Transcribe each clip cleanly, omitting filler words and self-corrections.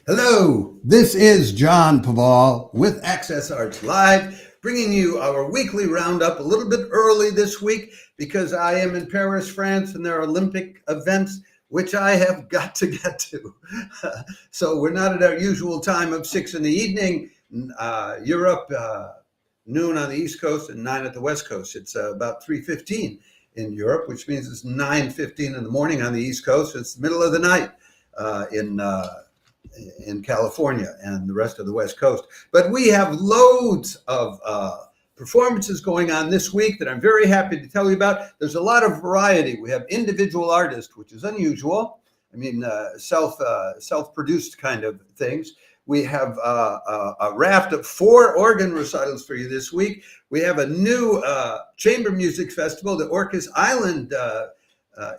Hello, this is John Paval with Access Arts Live, bringing you our weekly roundup a little bit early this week because I am in Paris, France, and there are Olympic events which I have got to get to. So we're not at our usual time of 6 in the evening, Europe, noon on the East Coast and 9 at the West Coast. It's about 3:15 in Europe, which means it's 9:15 in the morning on the East Coast. It's the middle of the night in California and the rest of the West Coast. But we have loads of performances going on this week that I'm very happy to tell you about. There's a lot of variety. We have individual artists, which is unusual. I mean, self-produced kind of things. We have a raft of 4 organ recitals for you this week. We have a new chamber music festival, the Orcas Island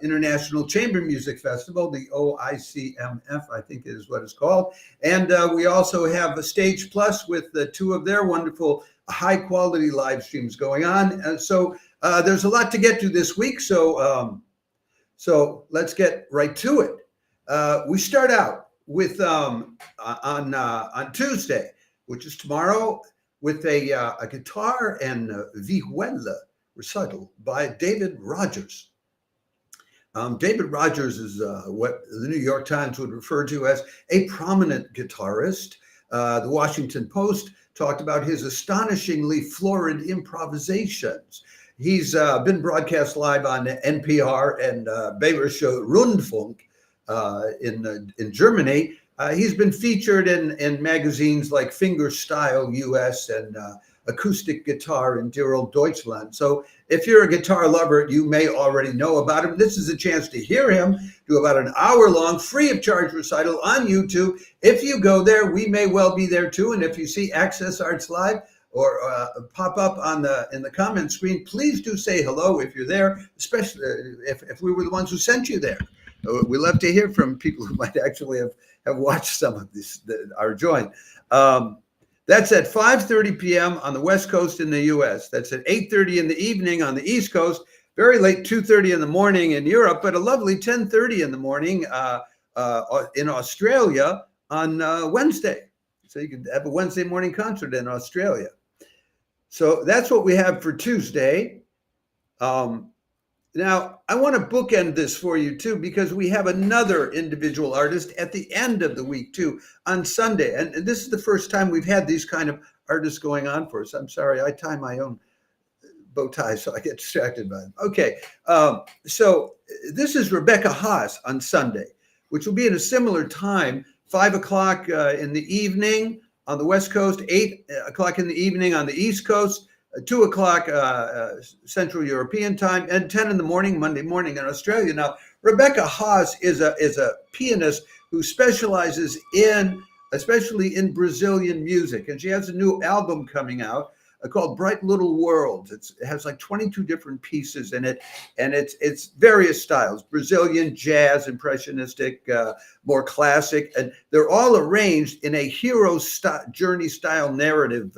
International Chamber Music Festival, the OICMF, I think is what it's called. And we also have a Stage Plus with 2 of their wonderful high-quality live streams going on. And so there's a lot to get to this week. So let's get right to it. We start out with on Tuesday, which is tomorrow, with a guitar and Vihuela recital by David Rogers. David Rogers is what the New York Times would refer to as a prominent guitarist. The Washington Post talked about his astonishingly florid improvisations. He's been broadcast live on NPR and Bayerische Rundfunk in Germany. He's been featured in magazines like Fingerstyle US and Acoustic Guitar in dear old Deutschland. So if you're a guitar lover, you may already know about him. This is a chance to hear him do about an hour-long, free of charge recital on YouTube. If you go there, we may well be there too. And if you see Access Arts Live or pop up in the comment screen, please do say hello if you're there, especially if we were the ones who sent you there. We love to hear from people who might actually have watched some of this, our joint. That's at 5:30 p.m. on the West Coast in the U.S. That's at 8:30 in the evening on the East Coast. Very late, 2:30 in the morning in Europe, but a lovely 10:30 in the morning in Australia on Wednesday. So you could have a Wednesday morning concert in Australia. So that's what we have for Tuesday. Now, I want to bookend this for you, too, because we have another individual artist at the end of the week, too, on Sunday. And this is the first time we've had these kind of artists going on for us. I'm sorry, I tie my own bow tie, so I get distracted by them. Okay, so this is Rebecca Haas on Sunday, which will be at a similar time, 5 o'clock in the evening on the West Coast, 8 o'clock in the evening on the East Coast, 2 o'clock Central European time, and 10 in the morning, Monday morning in Australia. Now, Rebecca Haas is a pianist who specializes especially in Brazilian music. And she has a new album coming out called Bright Little Worlds. It has like 22 different pieces in it, and it's various styles: Brazilian, jazz, impressionistic, more classic, and they're all arranged in a hero journey style narrative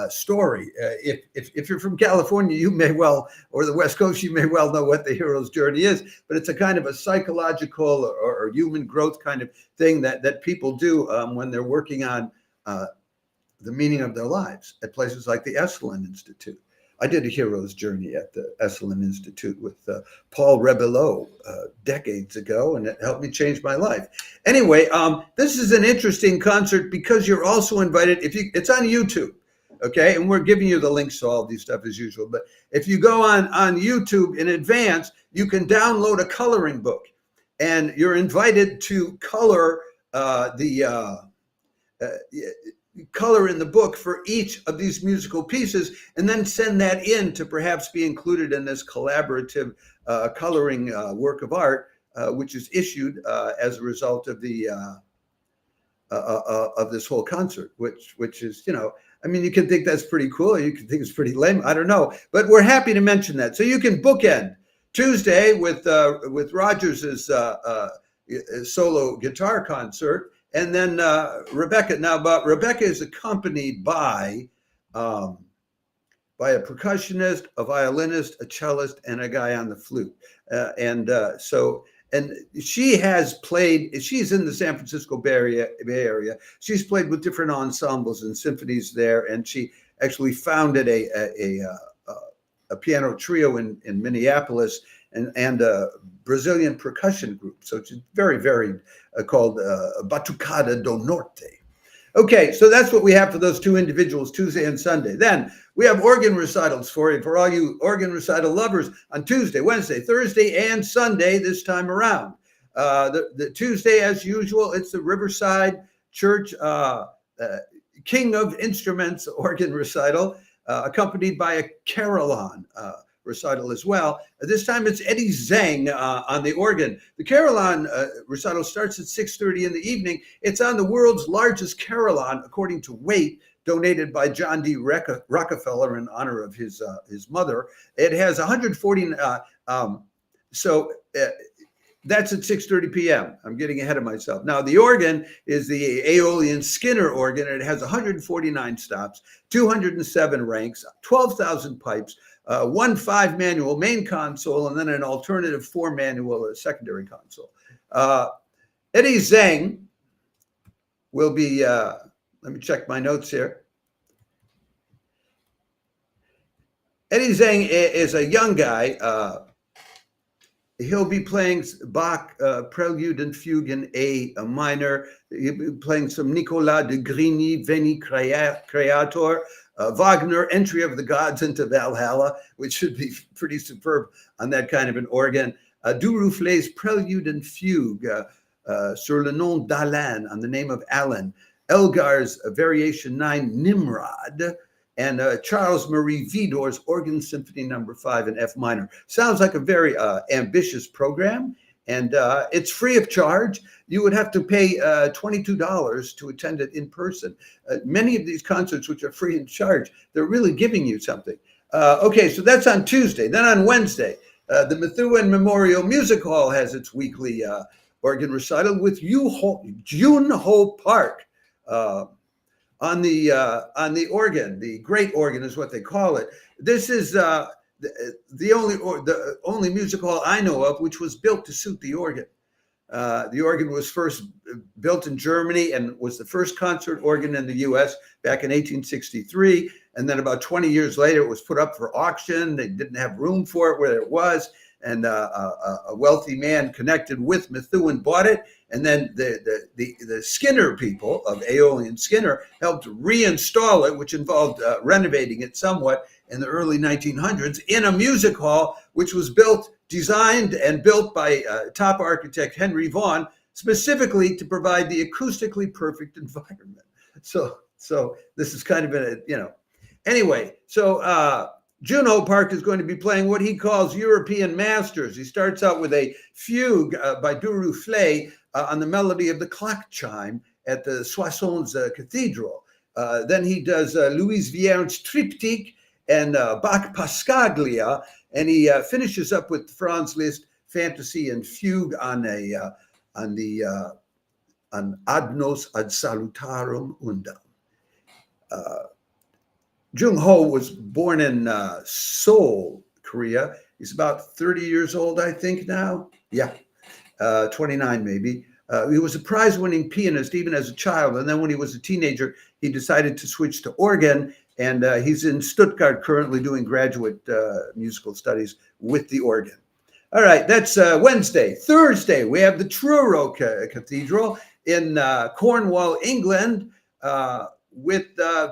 story. If you're from California, you may well, or the West Coast, you may well know what the hero's journey is, but it's a kind of a psychological or human growth kind of thing that people do when they're working on the meaning of their lives at places like the Esalen Institute. I did a hero's journey at the Esalen Institute with Paul Rebelot decades ago, and it helped me change my life. Anyway, this is an interesting concert because you're also invited, it's on YouTube. Okay, and we're giving you the links to all these stuff as usual. But if you go on YouTube in advance, you can download a coloring book, and you're invited to color color in the book for each of these musical pieces, and then send that in to perhaps be included in this collaborative coloring work of art, which is issued as a result of the of this whole concert, which is, I mean, you can think that's pretty cool, or you can think it's pretty lame. I don't know, but we're happy to mention that. So you can bookend Tuesday with Rogers's solo guitar concert, and then Rebecca. Now, but Rebecca is accompanied by a percussionist, a violinist, a cellist, and a guy on the flute. and she has played. She's in the San Francisco Bay Area. She's played with different ensembles and symphonies there, and she actually founded a piano trio in Minneapolis and a Brazilian percussion group. So it's very varied, called Batucada do Norte. Okay, so that's what we have for those two individuals, Tuesday and Sunday. Then we have organ recitals for you, for all you organ recital lovers, on Tuesday, Wednesday, Thursday, and Sunday this time around. The Tuesday, as usual, it's the Riverside Church King of Instruments organ recital, accompanied by a carillon recital as well. This time it's Eddie Zheng on the organ. The carillon recital starts at 6:30 in the evening. It's on the world's largest carillon, according to weight, donated by John D. Rockefeller in honor of his mother. It has 140. That's at 6:30 p.m. I'm getting ahead of myself. Now, the organ is the Aeolian Skinner organ, and it has 149 stops, 207 ranks, 12,000 pipes, one 5-manual main console, and then an alternative 4-manual secondary console. Eddie Zheng will be, let me check my notes here. Eddie Zheng is a young guy. He'll be playing Bach Prelude and Fugue in A minor. He'll be playing some Nicolas de Grigny, Veni Creator, Wagner, Entry of the Gods into Valhalla, which should be pretty superb on that kind of an organ. Duruflé's Prelude and Fugue, Sur le nom d'Alain, on the name of Alan. Elgar's Variation 9, Nimrod, and Charles Marie Vidor's Organ Symphony No. 5 in F minor. Sounds like a very ambitious program, and it's free of charge. You would have to pay $22 to attend it in person. Many of these concerts, which are free of charge, they're really giving you something. Okay, so that's on Tuesday. Then on Wednesday, the Methuen Memorial Music Hall has its weekly organ recital with Joonho Park. On the organ, the great organ is what they call it. This is the only music hall I know of which was built to suit the organ. The organ was first built in Germany and was the first concert organ in the U.S. back in 1863. And then about 20 years later, it was put up for auction. They didn't have room for it where it was. And a wealthy man connected with Methuen bought it. And then the Skinner people of Aeolian Skinner helped reinstall it, which involved renovating it somewhat in the early 1900s in a music hall, which was designed and built by top architect Henry Vaughan, specifically to provide the acoustically perfect environment. So this is kind of anyway, so Joonho Park is going to be playing what he calls European masters. He starts out with a fugue by Duruflé on the melody of the clock chime at the Soissons Cathedral. Then he does Louise Viern's Triptych and Bach Pascaglia, and he finishes up with Franz Liszt Fantasy and Fugue on Adnos ad Salutarum Undam. Joonho was born in Seoul, Korea. He's about 30 years old, I think now. Yeah, 29 maybe. He was a prize-winning pianist even as a child. And then when he was a teenager, he decided to switch to organ. And he's in Stuttgart currently doing graduate musical studies with the organ. All right, that's Wednesday. Thursday, we have the Truro Cathedral in Cornwall, England, with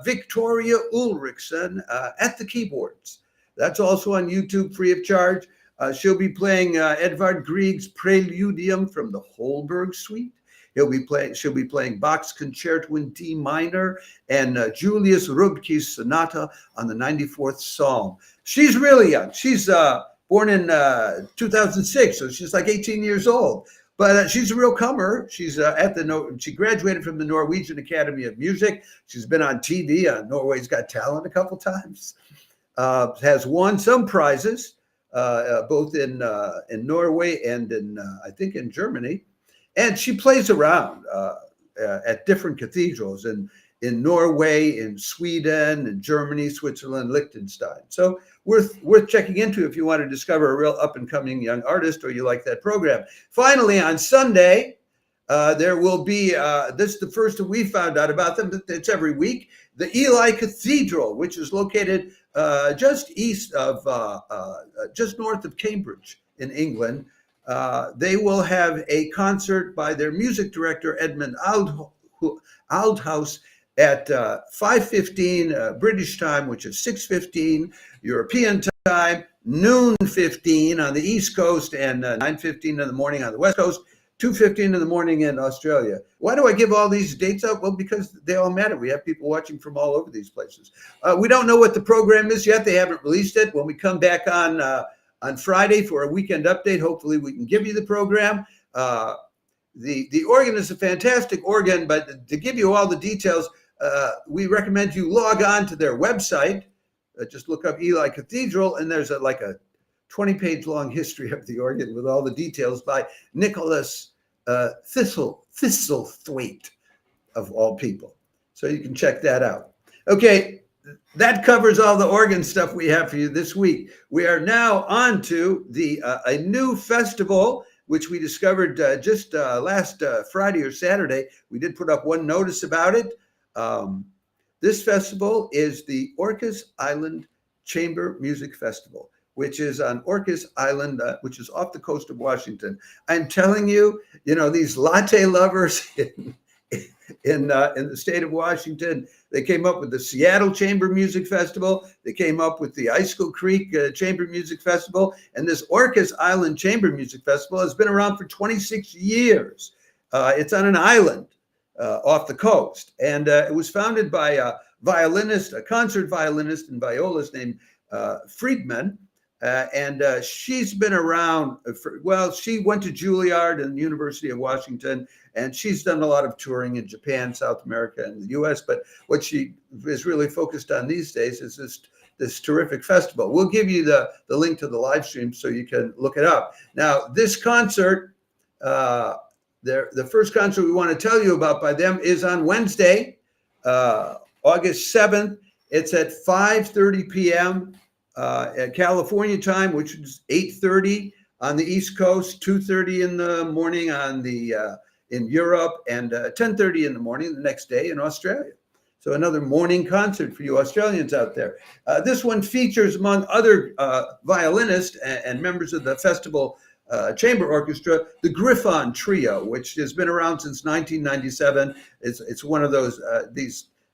Victoria Ulriksen at the keyboards. That's also on YouTube, free of charge. She'll be playing Edvard Grieg's Preludium from the Holberg Suite. She'll be playing Bach's Concerto in D minor and Julius Rubke's Sonata on the 94th Psalm. She's really young. She's born in 2006, so she's like 18 years old. But she's a real comer. She's she graduated from the Norwegian Academy of Music. She's been on TV on Norway's Got Talent a couple times. Has won some prizes, both in Norway and I think in Germany. And she plays around at different cathedrals. And in Norway, in Sweden, in Germany, Switzerland, Liechtenstein. So worth checking into if you want to discover a real up-and-coming young artist or you like that program. Finally, on Sunday, there will be, this is the first that we found out about them, it's every week, the Ely Cathedral, which is located just east of, just north of Cambridge in England. They will have a concert by their music director, Edmund Aldhouse, at 5:15 British time, which is 6:15 European time, noon 15 on the East Coast, and 9:15 in the morning on the West Coast, 2:15 in the morning in Australia. Why do I give all these dates out? Well, because they all matter. We have people watching from all over these places. We don't know what the program is yet. They haven't released it. When we come back on Friday for a weekend update, hopefully we can give you the program. The organ is a fantastic organ, but to give you all the details, we recommend you log on to their website. Just look up Ely Cathedral, and there's like a 20-page long history of the organ with all the details by Nicholas Thistlethwaite, of all people. So you can check that out. Okay, that covers all the organ stuff we have for you this week. We are now on to a new festival, which we discovered just last Friday or Saturday. We did put up one notice about it. This festival is the Orcas Island Chamber Music Festival, which is on Orcas Island, which is off the coast of Washington. I'm telling you, these latte lovers in the state of Washington, they came up with the Seattle Chamber Music Festival. They came up with the Icicle Creek Chamber Music Festival. And this Orcas Island Chamber Music Festival has been around for 26 years. It's on an island off the coast. And it was founded by a concert violinist and violist named Friedman. And she's been around she went to Juilliard and the University of Washington, and she's done a lot of touring in Japan, South America, and the US. But what she is really focused on these days is this terrific festival. We'll give you the link to the live stream so you can look it up. Now, this concert, the first concert we want to tell you about by them is on Wednesday, August 7th. It's at 5:30 p.m. At California time, which is 8:30 on the East Coast, 2:30 in the morning in Europe, and 10:30 in the morning the next day in Australia. So another morning concert for you Australians out there. This one features, among other violinists and members of the festival chamber orchestra, the Griffon Trio, which has been around since 1997. It's one of those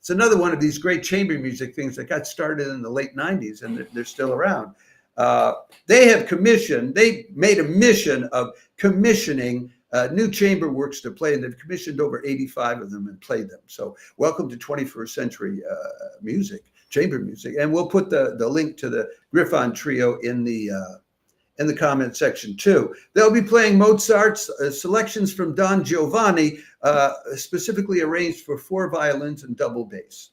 It's another one of these great chamber music things that got started in the late 90s, and they're still around. They made a mission of commissioning new chamber works to play, and they've commissioned over 85 of them and played them. So welcome to 21st century music, chamber music. And we'll put the link to the Griffon Trio in the comment section too. They'll be playing Mozart's selections from Don Giovanni, specifically arranged for 4 violins and double bass.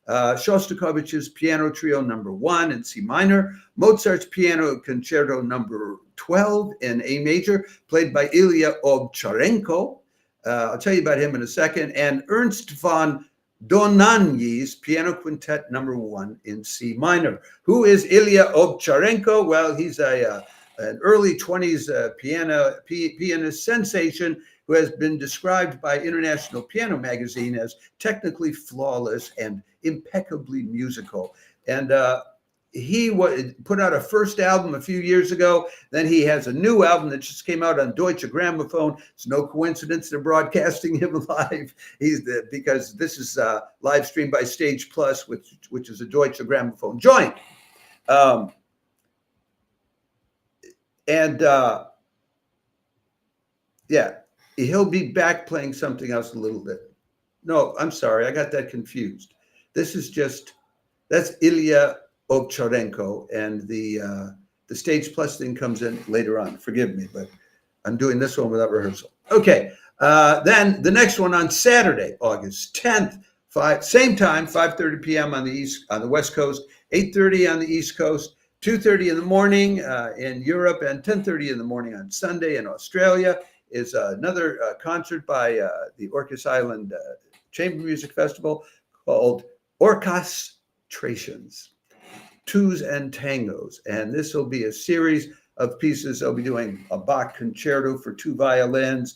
Shostakovich's Piano Trio No. 1 in C minor, Mozart's Piano Concerto No. 12 in A major, played by Ilya Ovcharenko. I'll tell you about him in a second. And Ernst von Donanyi's Piano Quintet No. 1 in C minor. Who is Ilya Ovcharenko? Well, he's an early 20s pianist sensation who has been described by International Piano Magazine as technically flawless and impeccably musical. And he put out a first album a few years ago. Then he has a new album that just came out on Deutsche Grammophon. It's no coincidence they're broadcasting him live. Because this is live streamed by Stage Plus, which is a Deutsche Grammophon joint. He'll be back playing something else a little bit. No, I'm sorry, I got that confused. That's Ilya Ovcharenko, and the Stage Plus thing comes in later on. Forgive me, but I'm doing this one without rehearsal. Okay, then the next one on Saturday, August 10th, same time, 5:30 p.m. on the West Coast, 8:30 on the East Coast, 2:30 in the morning in Europe, and 10:30 in the morning on Sunday in Australia is another concert by the Orcas Island Chamber Music Festival called Orchestrations, Twos and Tangos. And this will be a series of pieces. They'll be doing a Bach concerto for 2 violins,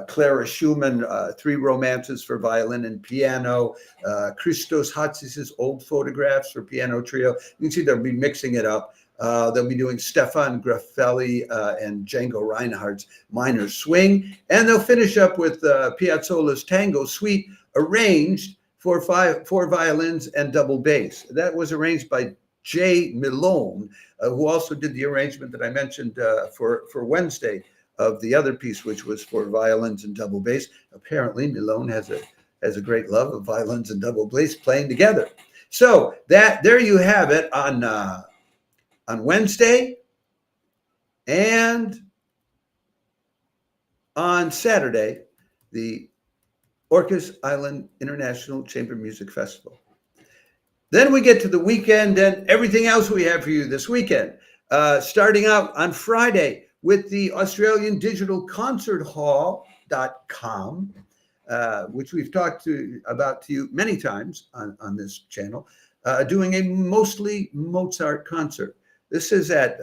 Clara Schumann, 3 romances for violin and piano, Christos Hatzis's Old Photographs for piano trio. You can see they'll be mixing it up. They'll be doing Stefan Graffelli and Django Reinhardt's Minor Swing. And they'll finish up with Piazzolla's Tango Suite, arranged for 4 violins and double bass. That was arranged by Jay Milone, who also did the arrangement that I mentioned for Wednesday of the other piece, which was for violins and double bass. Apparently, Milone has a great love of violins and double bass playing together. So there you have it on Wednesday and on Saturday, the Orcas Island International Chamber Music Festival. Then we get to the weekend and everything else we have for you this weekend. Starting out on Friday with the Australian Digital Concert Hall.com, which we've talked about to you many times on this channel, doing a mostly Mozart concert. This is at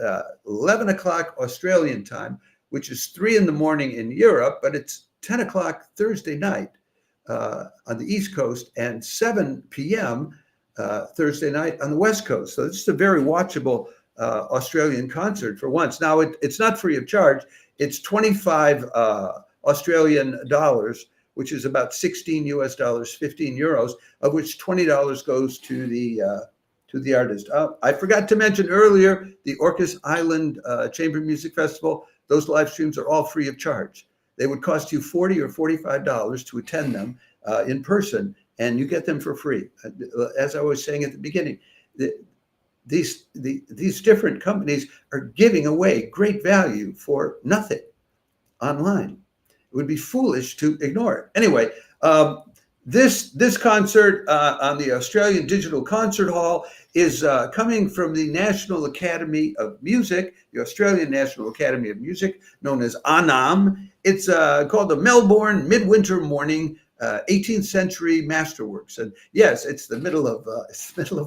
11 o'clock Australian time, which is 3 in the morning in Europe, but it's 10 o'clock Thursday night on the East Coast and 7 p.m. Thursday night on the West Coast. So it's a very watchable Australian concert for once. Now, it's not free of charge. It's 25 Australian dollars, which is about 16 US dollars, 15 euros, of which $20 goes to the artist. I forgot to mention earlier, the Orcas Island Chamber Music Festival, those live streams are all free of charge. They would cost you $40 or $45 to attend them in person, and you get them for free. As I was saying at the beginning, these different companies are giving away great value for nothing online. It would be foolish to ignore it. Anyway, this concert on the Australian Digital Concert Hall is coming from the National Academy of Music, the Australian National Academy of Music, known as ANAM. It's called the Melbourne Midwinter Morning 18th Century Masterworks. And yes, it's the middle of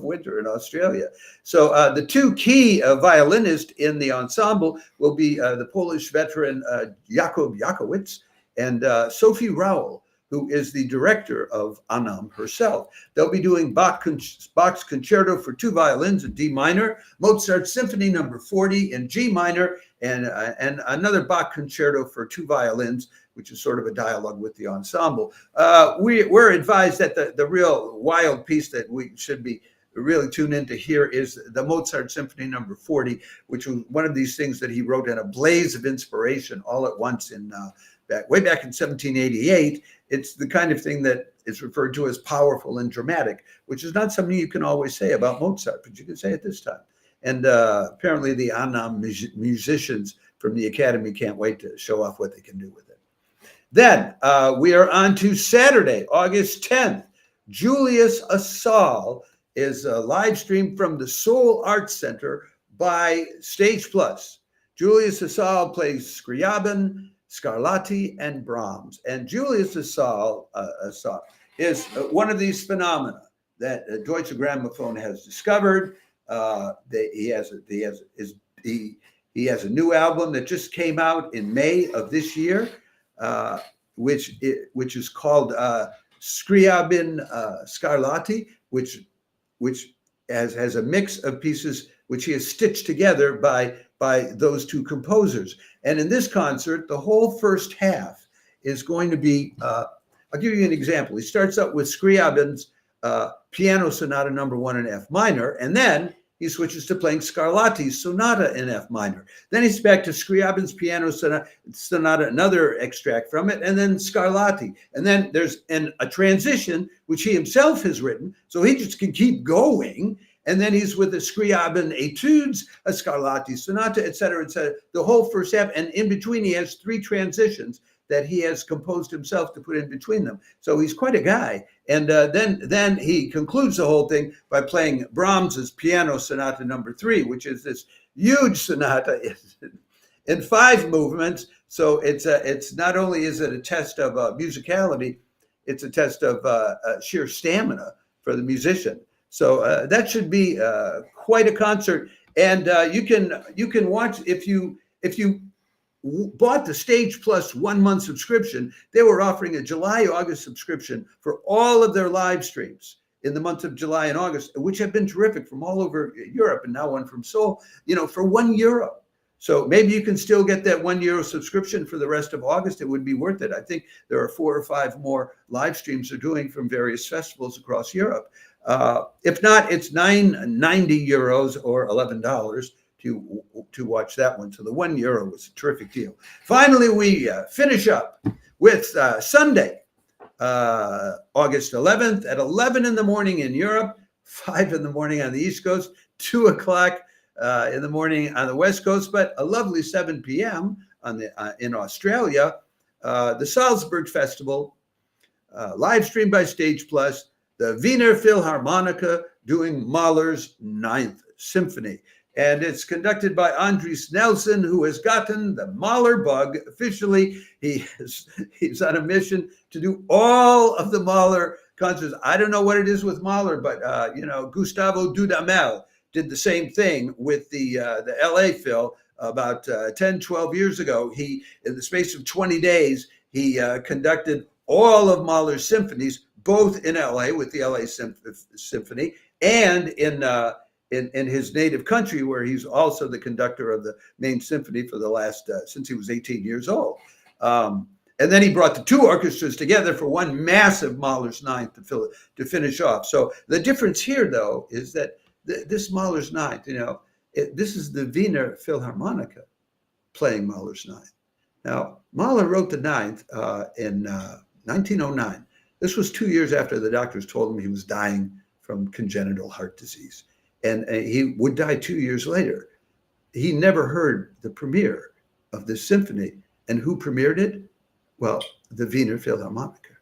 winter in Australia. So the 2 key violinists in the ensemble will be the Polish veteran Jakub Jakowicz and Sophie Rowell, who is the director of ANAM herself. They'll be doing Bach's Concerto for 2 violins in D minor, Mozart's Symphony No. 40 in G minor, and another Bach Concerto for 2 violins, which is sort of a dialogue with the ensemble. We're advised that the real wild piece that we should be really tuned in to hear is the Mozart Symphony No. 40, which was one of these things that he wrote in a blaze of inspiration all at once way back in 1788. It's the kind of thing that is referred to as powerful and dramatic, which is not something you can always say about Mozart, but you can say it this time. And apparently the ANAM musicians from the Academy can't wait to show off what they can do with it. Then we are on to Saturday, August 10th. Julius Asal is live streamed from the Seoul Arts Center by Stage Plus. Julius Asal plays Scriabin, Scarlatti, and Brahms. And Julius Asal is one of these phenomena that Deutsche Grammophon has discovered. He has a new album that just came out in May of this year, which is called Scriabin Scarlatti, which has a mix of pieces which he has stitched together by those 2 composers. And in this concert, the whole first half is going to be, I'll give you an example. He starts out with Scriabin's Piano Sonata No. 1 in F minor, and then he switches to playing Scarlatti's Sonata in F minor. Then he's back to Scriabin's Piano Sonata, another extract from it, and then Scarlatti. And then there's a transition, which he himself has written, so he just can keep going. And then he's with the Scriabin Etudes, a Scarlatti Sonata, et cetera, the whole first half. And in between, he has 3 transitions that he has composed himself to put in between them. So he's quite a guy. And then he concludes the whole thing by playing Brahms's Piano Sonata No. 3, which is this huge sonata in 5 movements. So it's not only is it a test of musicality, it's a test of sheer stamina. for the musician. So that should be quite a concert. And you can watch if you bought the Stage Plus 1 month subscription. They were offering a July-August subscription for all of their live streams in the months of July and August, which have been terrific from all over Europe, and now one from Seoul, for €1. So maybe you can still get that €1 subscription for the rest of August. It would be worth it. I think there are 4 or 5 more live streams they're doing from various festivals across Europe. If not, it's €9.90 or $11 to watch that one. So the €1 was a terrific deal. Finally, we finish up with Sunday, August 11th at 11 in the morning in Europe, 5 in the morning on the East Coast, 2 o'clock in the morning on the West Coast, but a lovely 7 p.m. in Australia. The Salzburg Festival, live streamed by Stage Plus, the Wiener Philharmoniker doing Mahler's 9th Symphony. And it's conducted by Andries Nelson, who has gotten the Mahler bug officially. He's on a mission to do all of the Mahler concerts. I don't know what it is with Mahler, but Gustavo Dudamel did the same thing with the LA Phil about 10, 12 years ago. He, in the space of 20 days, he conducted all of Mahler's symphonies, both in LA with the LA Symphony and in his native country, where he's also the conductor of the main symphony for the last, since he was 18 years old. And then he brought the 2 orchestras together for one massive Mahler's 9th to finish off. So the difference here, though, is that this Mahler's 9th, this is the Wiener Philharmoniker playing Mahler's 9th. Now, Mahler wrote the 9th in 1909. This was 2 years after the doctors told him he was dying from congenital heart disease. And he would die 2 years later. He never heard the premiere of this symphony. And who premiered it? Well, the Wiener Philharmoniker.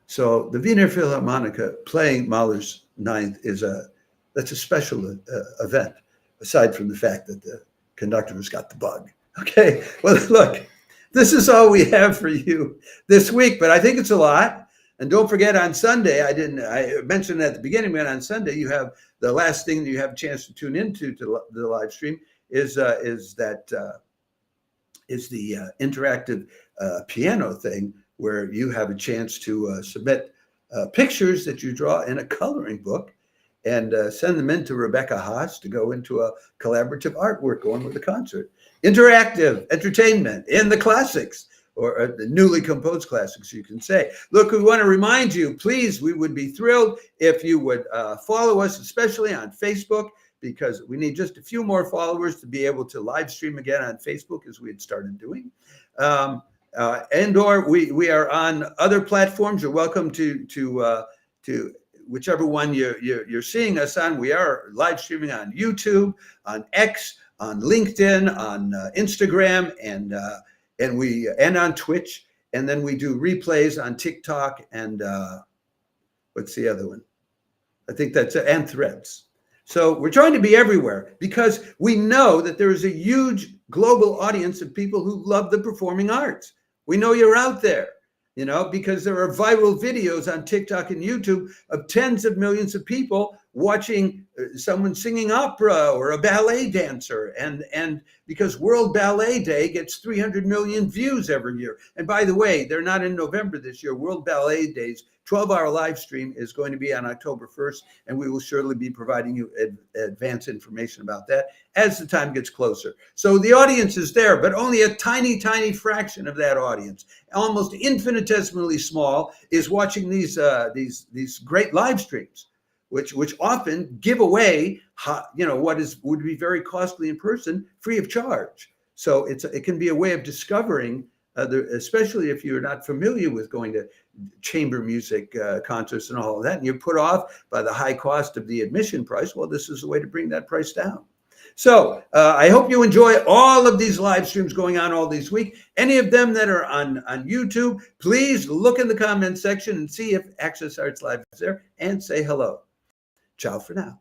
So the Wiener Philharmoniker playing Mahler's 9th that's a special event, aside from the fact that the conductor has got the bug. Okay, well, look, this is all we have for you this week, but I think it's a lot. And don't forget, on Sunday, I mentioned at the beginning, but on Sunday, you have the last thing that you have a chance to tune into to the live stream is the interactive piano thing, where you have a chance to submit pictures that you draw in a coloring book and send them in to Rebecca Haas to go into a collaborative artwork going with the concert. Interactive entertainment in the classics, or the newly composed classics, you can say. Look, we want to remind you, please, we would be thrilled if you would follow us, especially on Facebook, because we need just a few more followers to be able to live stream again on Facebook, as we had started doing. And/or we are on other platforms. You're welcome to whichever one you're seeing us on. We are live streaming on YouTube, on X, on LinkedIn, on Instagram, and on Twitch, and then we do replays on TikTok and what's the other one? I think that's and Threads. So we're trying to be everywhere because we know that there is a huge global audience of people who love the performing arts. We know you're out there, because there are viral videos on TikTok and YouTube of tens of millions of people watching someone singing opera or a ballet dancer, and because World Ballet Day gets 300 million views every year. And by the way, they're not in November this year. World Ballet Day's 12-hour live stream is going to be on October 1st, and we will surely be providing you advance information about that as the time gets closer. So the audience is there, but only a tiny, tiny fraction of that audience, almost infinitesimally small, is watching these great live streams, which often give away, what would be very costly in person, free of charge. So it can be a way of discovering, especially if you're not familiar with going to chamber music concerts and all of that, and you're put off by the high cost of the admission price. Well, this is a way to bring that price down. So I hope you enjoy all of these live streams going on all this week. Any of them that are on YouTube, please look in the comments section and see if Access Arts Live is there and say hello. Ciao for now.